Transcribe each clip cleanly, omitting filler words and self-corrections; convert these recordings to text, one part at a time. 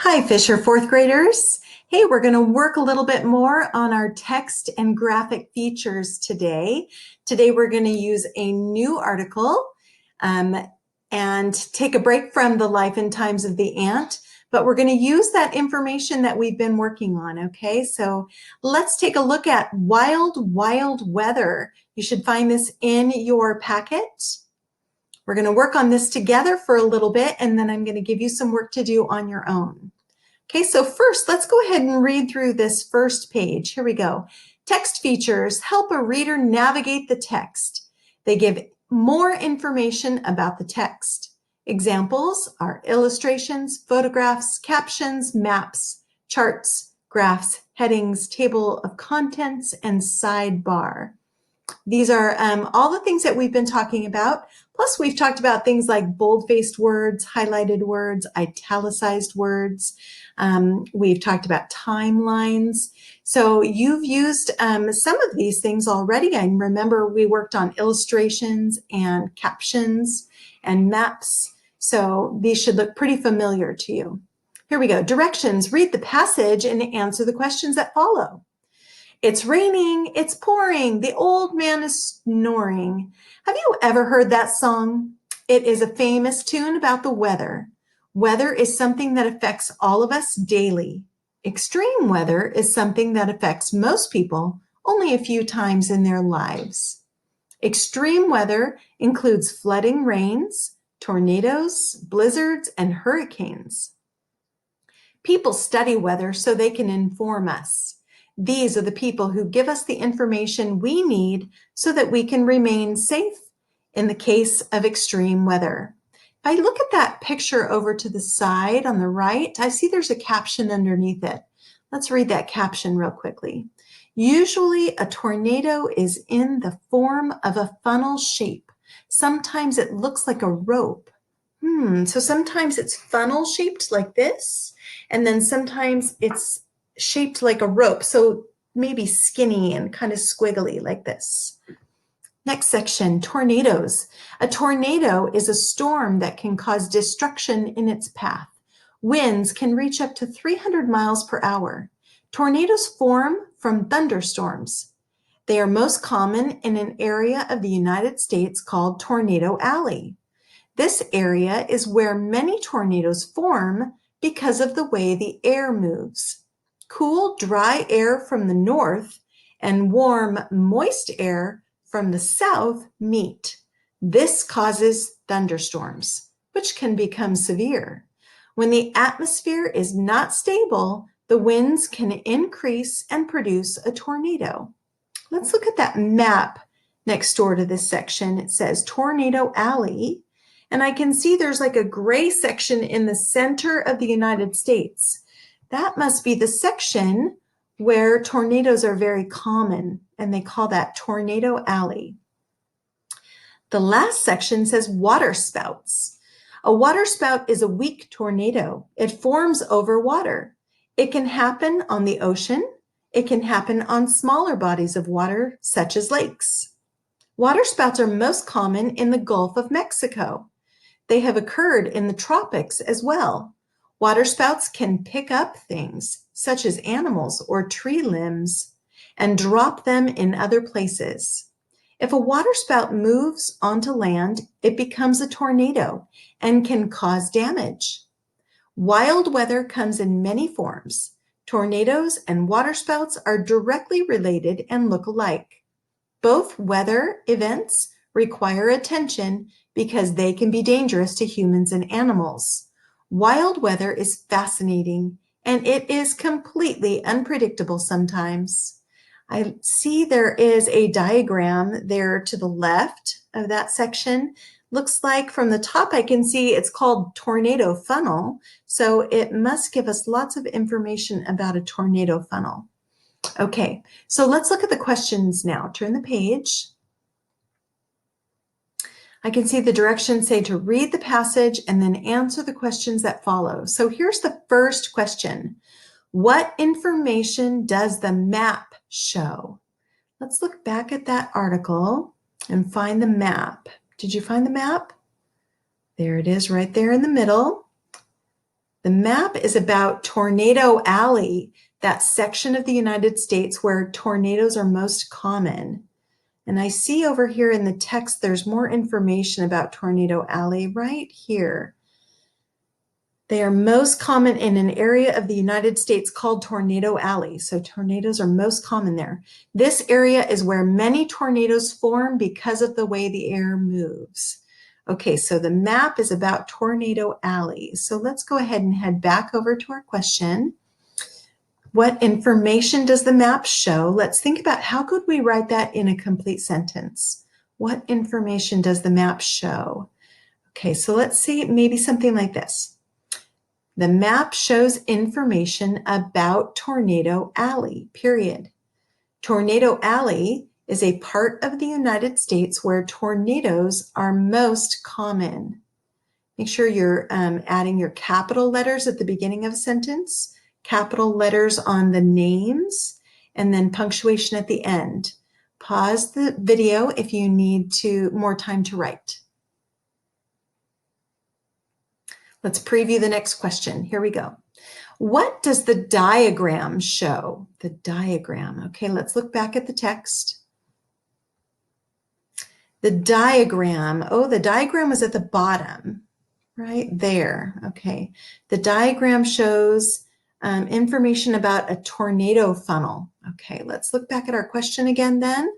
Hi, Fisher fourth graders. Hey, we're going to work a little bit more on our text and graphic features today. Today, we're going to use a new article and take a break from the life and times of the ant, but we're going to use that information that we've been working on, okay? So let's take a look at wild, wild weather. You should find this in your packet. We're going to work on this together for a little bit, and then I'm going to give you some work to do on your own. Okay, so first, let's go ahead and read through this first page. Here we go. Text features help a reader navigate the text. They give more information about the text. Examples are illustrations, photographs, captions, maps, charts, graphs, headings, table of contents, and sidebar. These are all the things that we've been talking about. Plus, we've talked about things like bold-faced words, highlighted words, italicized words. We've talked about timelines. So you've used some of these things already. I remember we worked on illustrations and captions and maps. So these should look pretty familiar to you. Here we go. Directions. Read the passage and answer the questions that follow. It's raining, it's pouring, the old man is snoring. Have you ever heard that song? It is a famous tune about the weather. Weather is something that affects all of us daily. Extreme weather is something that affects most people only a few times in their lives. Extreme weather includes flooding rains, tornadoes, blizzards, and hurricanes. People study weather so they can inform us. These are the people who give us the information we need so that we can remain safe in the case of extreme weather. If I look at that picture over to the side on the right, I see there's a caption underneath it. Let's read that caption real quickly. Usually a tornado is in the form of a funnel shape. Sometimes it looks like a rope. So sometimes it's funnel shaped like this, and then sometimes it's shaped like a rope, so maybe skinny and kind of squiggly like this. Next section, tornadoes. A tornado is a storm that can cause destruction in its path. Winds can reach up to 300 miles per hour. Tornadoes form from thunderstorms. They are most common in an area of the United States called Tornado Alley. This area is where many tornadoes form because of the way the air moves. Cool, dry air from the north and warm, moist air from the south meet. This causes thunderstorms, which can become severe. When the atmosphere is not stable, the winds can increase and produce a tornado. Let's look at that map next door to this section. It says Tornado Alley, and I can see there's like a gray section in the center of the United States. That must be the section where tornadoes are very common, and they call that Tornado Alley. The last section says waterspouts. A waterspout is a weak tornado. It forms over water. It can happen on the ocean. It can happen on smaller bodies of water, such as lakes. Waterspouts are most common in the Gulf of Mexico. They have occurred in the tropics as well. Waterspouts can pick up things, such as animals or tree limbs, and drop them in other places. If a waterspout moves onto land, it becomes a tornado and can cause damage. Wild weather comes in many forms. Tornadoes and waterspouts are directly related and look alike. Both weather events require attention because they can be dangerous to humans and animals. Wild weather is fascinating, and it is completely unpredictable sometimes. I see there is a diagram there to the left of that section. Looks like from the top I can see it's called tornado funnel, so it must give us lots of information about a tornado funnel. Okay, so let's look at the questions now. Turn the page. I can see the directions say to read the passage and then answer the questions that follow. So here's the first question. What information does the map show? Let's look back at that article and find the map. Did you find the map? There it is right there in the middle. The map is about Tornado Alley, that section of the United States where tornadoes are most common. And I see over here in the text, there's more information about Tornado Alley right here. They are most common in an area of the United States called Tornado Alley. So tornadoes are most common there. This area is where many tornadoes form because of the way the air moves. Okay, so the map is about Tornado Alley. So let's go ahead and head back over to our question. What information does the map show? Let's think about how could we write that in a complete sentence. What information does the map show? Okay, so let's see maybe something like this. The map shows information about Tornado Alley, period. Tornado Alley is a part of the United States where tornadoes are most common. Make sure you're adding your capital letters at the beginning of a sentence, capital letters on the names, and then punctuation at the end. Pause the video if you need more time to write. Let's preview the next question. Here we go. What does the diagram show? The diagram. Okay, let's look back at the text. The diagram. Oh, the diagram was at the bottom, right there. Okay, the diagram shows information about a tornado funnel. Okay, let's look back at our question again then,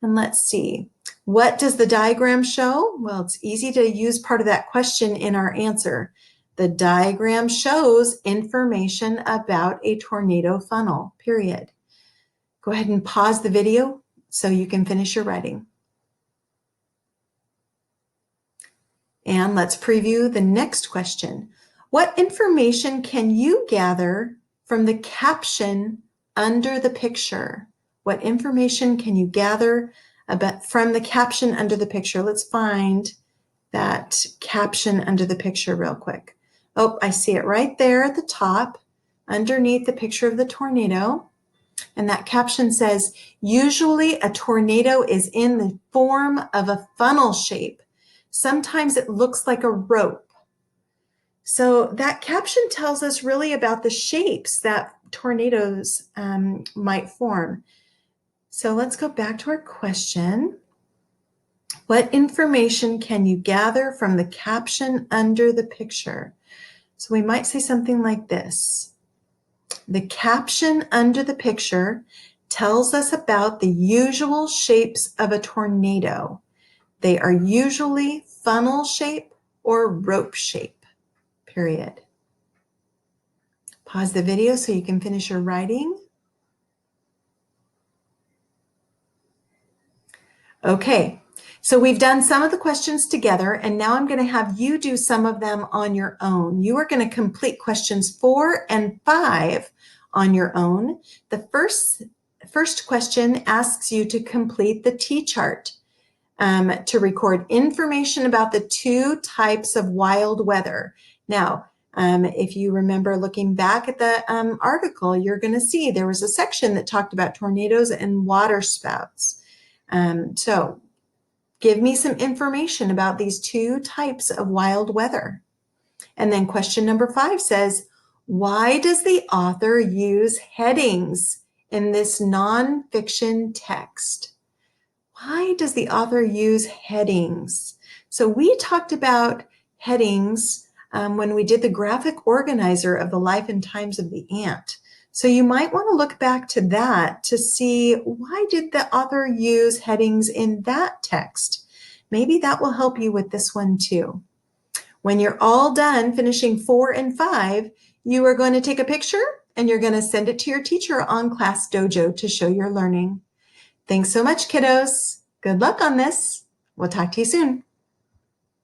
and let's see. What does the diagram show? Well, it's easy to use part of that question in our answer. The diagram shows information about a tornado funnel, period. Go ahead and pause the video so you can finish your writing. And let's preview the next question. What information can you gather from the caption under the picture? What information can you gather from the caption under the picture? Let's find that caption under the picture real quick. Oh, I see it right there at the top, underneath the picture of the tornado. And that caption says, usually a tornado is in the form of a funnel shape. Sometimes it looks like a rope. So that caption tells us really about the shapes that tornadoes might form. So let's go back to our question. What information can you gather from the caption under the picture? So we might say something like this. The caption under the picture tells us about the usual shapes of a tornado. They are usually funnel shape or rope shape, period. Pause the video so you can finish your writing. Okay, so we've done some of the questions together, and now I'm going to have you do some of them on your own. You are going to complete questions 4 and 5 on your own. The first question asks you to complete the T-chart to record information about the 2 types of wild weather. Now, if you remember looking back at the article, you're going to see there was a section that talked about tornadoes and water spouts. So give me some information about these 2 types of wild weather. And then question number 5 says, why does the author use headings in this nonfiction text? Why does the author use headings? So we talked about headings when we did the graphic organizer of the life and times of the ant. So you might want to look back to that to see why did the author use headings in that text? Maybe that will help you with this one too. When you're all done finishing 4 and 5, you are going to take a picture and you're going to send it to your teacher on Class Dojo to show your learning. Thanks so much, kiddos. Good luck on this. We'll talk to you soon.